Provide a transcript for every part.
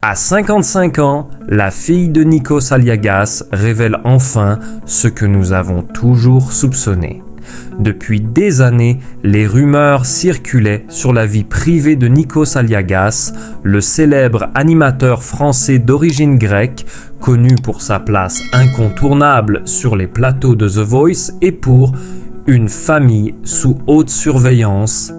À 55 ans, la fille de Nikos Aliagas révèle enfin ce que nous avons toujours soupçonné. Depuis des années, les rumeurs circulaient sur la vie privée de Nikos Aliagas, le célèbre animateur français d'origine grecque, connu pour sa place incontournable sur les plateaux de The Voice et pour une famille sous haute surveillance.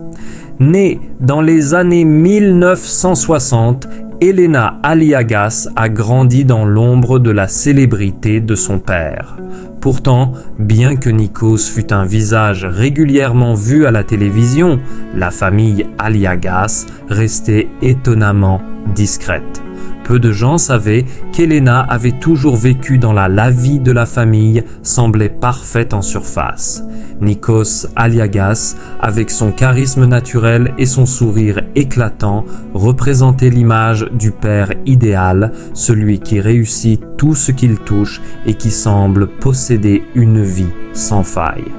Née dans les années 1960, Elena Aliagas a grandi dans l'ombre de la célébrité de son père. Pourtant, bien que Nikos fût un visage régulièrement vu à la télévision, la famille Aliagas restait étonnamment discrète. Peu de gens savaient qu'Elena avait toujours vécu dans la vie de la famille, semblait parfaite en surface. Nikos Aliagas, avec son charisme naturel et son sourire éclatant, représentait l'image du père idéal, celui qui réussit tout ce qu'il touche et qui semble posséder une vie sans faille.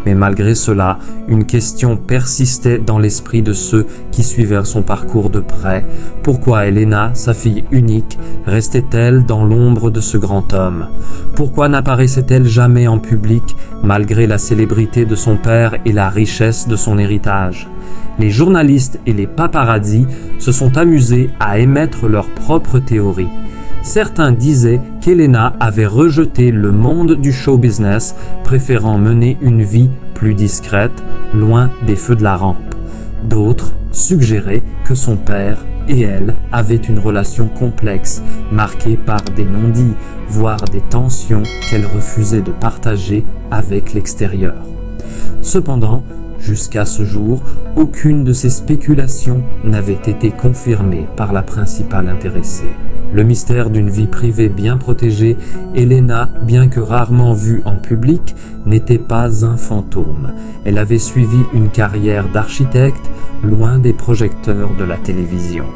Mais malgré cela, une question persistait dans l'esprit de ceux qui suivaient son parcours de près. Pourquoi Elena, sa fille unique, restait-elle dans l'ombre de ce grand homme? Pourquoi n'apparaissait-elle jamais en public, malgré la célébrité de son père et la richesse de son héritage? Les journalistes et les paparazzis se sont amusés à émettre leurs propres théories. Certains disaient qu'Elena avait rejeté le monde du show business, préférant mener une vie plus discrète, loin des feux de la rampe. D'autres suggéraient que son père et elle avaient une relation complexe, marquée par des non-dits, voire des tensions qu'elle refusait de partager avec l'extérieur. Cependant, jusqu'à ce jour, aucune de ces spéculations n'avait été confirmée par la principale intéressée. Le mystère d'une vie privée bien protégée, Elena, bien que rarement vue en public, n'était pas un fantôme. Elle avait suivi une carrière d'architecte, loin des projecteurs de la télévision.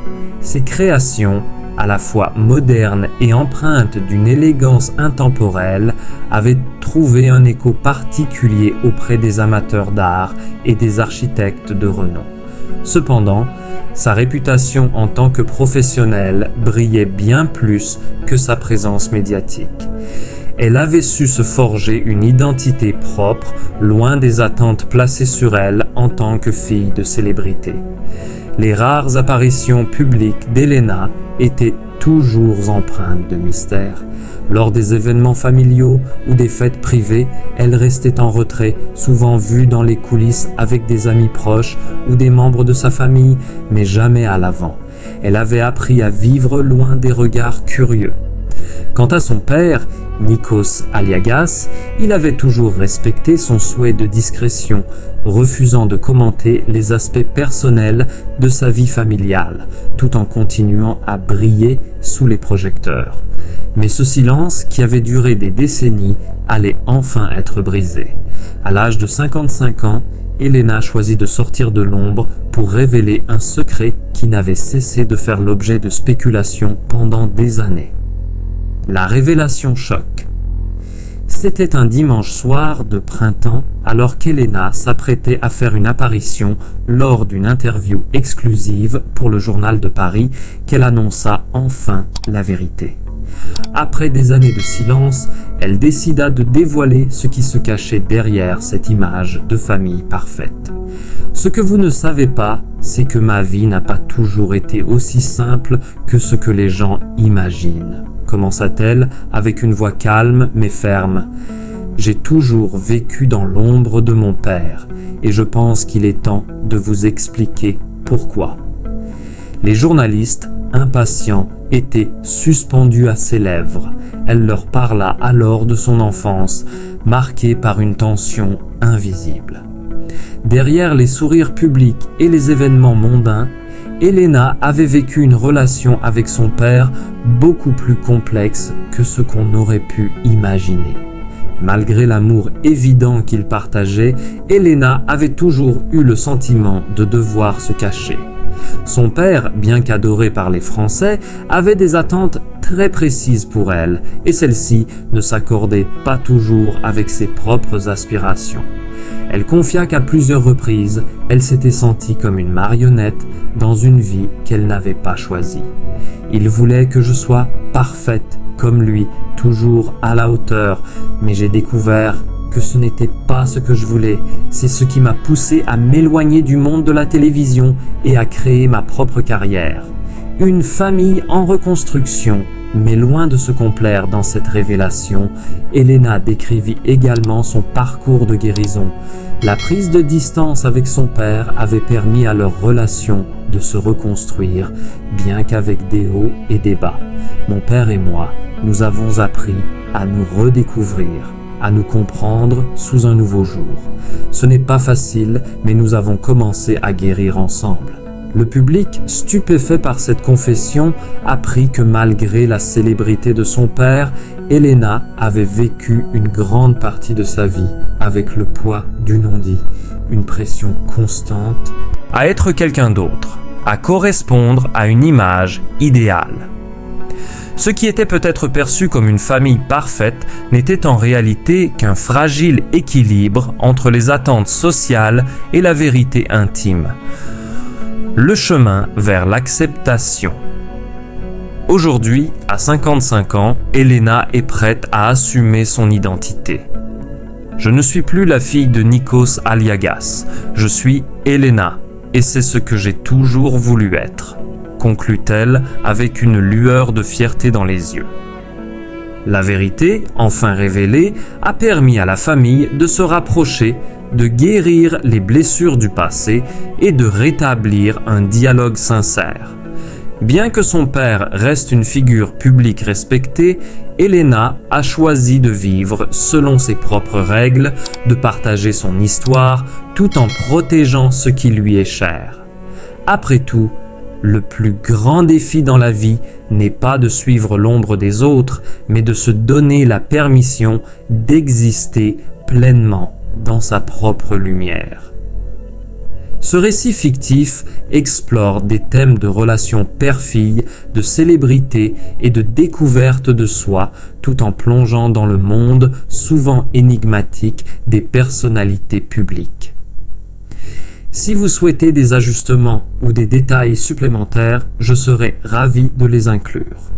Ses créations, à la fois modernes et empreintes d'une élégance intemporelle, avaient trouvé un écho particulier auprès des amateurs d'art et des architectes de renom. Cependant, sa réputation en tant que professionnelle brillait bien plus que sa présence médiatique. Elle avait su se forger une identité propre, loin des attentes placées sur elle en tant que fille de célébrité. Les rares apparitions publiques d'Elena étaient toujours empreintes de mystère. Lors des événements familiaux ou des fêtes privées, elle restait en retrait, souvent vue dans les coulisses avec des amis proches ou des membres de sa famille, mais jamais à l'avant. Elle avait appris à vivre loin des regards curieux. Quant à son père, Nikos Aliagas, il avait toujours respecté son souhait de discrétion, refusant de commenter les aspects personnels de sa vie familiale, tout en continuant à briller sous les projecteurs. Mais ce silence, qui avait duré des décennies, allait enfin être brisé. À l'âge de 55 ans, Elena choisit de sortir de l'ombre pour révéler un secret qui n'avait cessé de faire l'objet de spéculations pendant des années. La révélation choc. C'était un dimanche soir de printemps alors qu'Elena s'apprêtait à faire une apparition lors d'une interview exclusive pour le Journal de Paris qu'elle annonça enfin la vérité. Après des années de silence, elle décida de dévoiler ce qui se cachait derrière cette image de famille parfaite. Ce que vous ne savez pas, c'est que ma vie n'a pas toujours été aussi simple que ce que les gens imaginent, commença-t-elle avec une voix calme mais ferme. J'ai toujours vécu dans l'ombre de mon père et je pense qu'il est temps de vous expliquer pourquoi. Les journalistes, impatients, étaient suspendus à ses lèvres. Elle leur parla alors de son enfance, marquée par une tension invisible. Derrière les sourires publics et les événements mondains, Elena avait vécu une relation avec son père beaucoup plus complexe que ce qu'on aurait pu imaginer. Malgré l'amour évident qu'ils partageaient, Elena avait toujours eu le sentiment de devoir se cacher. Son père, bien qu'adoré par les Français, avait des attentes très précises pour elle, et celles-ci ne s'accordaient pas toujours avec ses propres aspirations. Elle confia qu'à plusieurs reprises, elle s'était sentie comme une marionnette dans une vie qu'elle n'avait pas choisie. Il voulait que je sois parfaite comme lui, toujours à la hauteur, mais j'ai découvert que ce n'était pas ce que je voulais. C'est ce qui m'a poussé à m'éloigner du monde de la télévision et à créer ma propre carrière. Une famille en reconstruction, mais loin de se complaire dans cette révélation, Elena décrivit également son parcours de guérison. La prise de distance avec son père avait permis à leur relation de se reconstruire, bien qu'avec des hauts et des bas. Mon père et moi, nous avons appris à nous redécouvrir, à nous comprendre sous un nouveau jour. Ce n'est pas facile, mais nous avons commencé à guérir ensemble. Le public, stupéfait par cette confession, apprit que malgré la célébrité de son père, Elena avait vécu une grande partie de sa vie avec le poids du non-dit, une pression constante à être quelqu'un d'autre, à correspondre à une image idéale. Ce qui était peut-être perçu comme une famille parfaite n'était en réalité qu'un fragile équilibre entre les attentes sociales et la vérité intime. Le chemin vers l'acceptation. Aujourd'hui, à 55 ans, Elena est prête à assumer son identité. Je ne suis plus la fille de Nikos Aliagas, je suis Elena, et c'est ce que j'ai toujours voulu être, conclut-elle avec une lueur de fierté dans les yeux. La vérité, enfin révélée, a permis à la famille de se rapprocher, de guérir les blessures du passé et de rétablir un dialogue sincère. Bien que son père reste une figure publique respectée, Elena a choisi de vivre selon ses propres règles, de partager son histoire tout en protégeant ce qui lui est cher. Après tout, le plus grand défi dans la vie n'est pas de suivre l'ombre des autres, mais de se donner la permission d'exister pleinement dans sa propre lumière. Ce récit fictif explore des thèmes de relations père-fille, de célébrité et de découverte de soi, tout en plongeant dans le monde souvent énigmatique des personnalités publiques. Si vous souhaitez des ajustements ou des détails supplémentaires, je serai ravi de les inclure.